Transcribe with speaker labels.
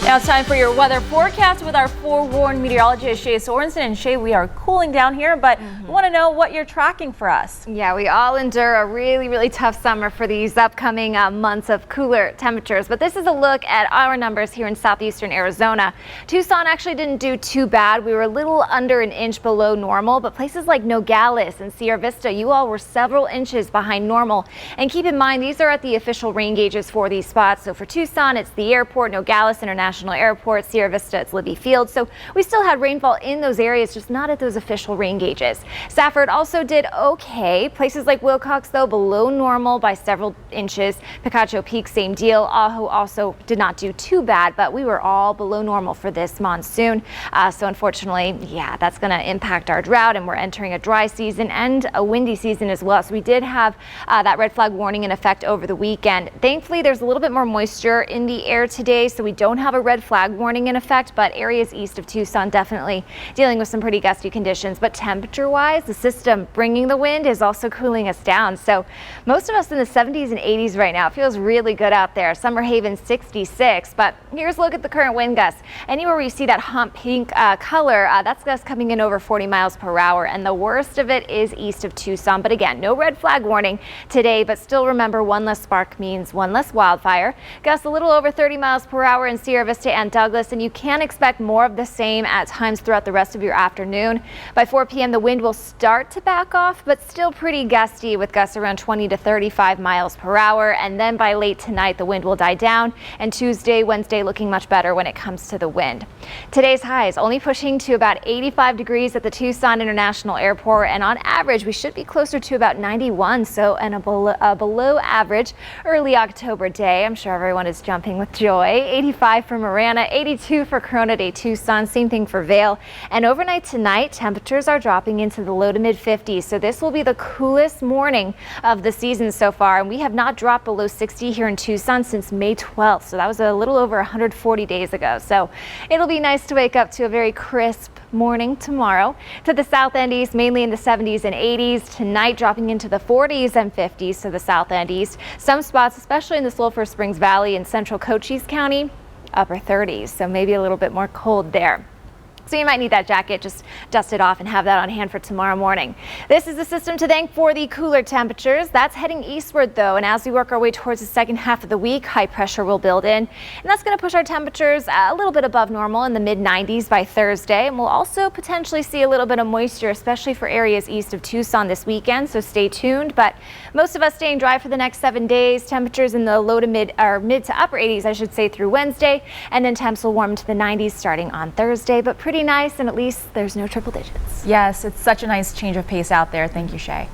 Speaker 1: Now it's time for your weather forecast with our forewarned meteorologist, Shay Sorensen. And Shay, we are cooling down here, but we want to know what you're tracking for us.
Speaker 2: Yeah, we all endure a really tough summer for these upcoming months of cooler temperatures. But this is a look at our numbers here in southeastern Arizona. Tucson actually didn't do too bad. We were a little under an inch below normal, but places like Nogales and Sierra Vista, you all were several inches behind normal. And keep in mind, these are at the official rain gauges for these spots. So for Tucson, it's the airport, Nogales International Airport, Sierra Vista, it's Libby Field. So we still had rainfall in those areas, just not at those official rain gauges. Safford also did okay. Places like Wilcox, though, below normal by several inches. Picacho Peak, same deal. Ajo also did not do too bad, but we were all below normal for this monsoon. So unfortunately, yeah, that's going to impact our drought, and we're entering a dry season and a windy season as well. So we did have that red flag warning in effect over the weekend. Thankfully, there's a little bit more moisture in the air today, so we don't have a red flag warning in effect, but areas east of Tucson definitely dealing with some pretty gusty conditions. But temperature-wise, the system bringing the wind is also cooling us down. So most of us in the 70s and 80s right now. It feels really good out there. Summer Haven 66, but here's a look at the current wind gusts. Anywhere where you see that hot pink color, that's gusts coming in over 40 miles per hour, and the worst of it is east of Tucson. But again, no red flag warning today, but still remember, one less spark means one less wildfire. Gusts a little over 30 miles per hour in Sierra Vista and Douglas, and you can expect more of the same at times throughout the rest of your afternoon. By 4 p.m. the wind will start to back off, but still pretty gusty with gusts around 20 to 35 miles per hour. And then by late tonight the wind will die down, and Tuesday, Wednesday looking much better when it comes to the wind. Today's highs only pushing to about 85 degrees at the Tucson International Airport, and on average we should be closer to about 91, so and a below average early October day. I'm sure everyone is jumping with joy. 85 for Marana, 82 for Corona de Tucson, same thing for Vail. And overnight tonight, temperatures are dropping into the low to mid 50s, so this will be the coolest morning of the season so far, and we have not dropped below 60 here in Tucson since May 12th, so that was a little over 140 days ago. So it'll be nice to wake up to a very crisp morning tomorrow. To the south and east, mainly in the 70s and 80s. Tonight dropping into the 40s and 50s to the south and east. Some spots, especially in the Sulphur Springs Valley and central Cochise County, upper 30s, so maybe a little bit more cold there. So you might need that jacket, just dust it off and have that on hand for tomorrow morning. This is the system to thank for the cooler temperatures. That's heading eastward though, and as we work our way towards the second half of the week, high pressure will build in, and that's going to push our temperatures a little bit above normal in the mid 90s by Thursday. And we'll also potentially see a little bit of moisture, especially for areas east of Tucson this weekend, so stay tuned. But most of us staying dry for the next 7 days. Temperatures in the low to mid to upper 80s, I should say, through Wednesday, and then temps will warm to the 90s starting on Thursday, but pretty nice, and at least there's no triple digits.
Speaker 1: Yes, it's such a nice change of pace out there. Thank you, Shay.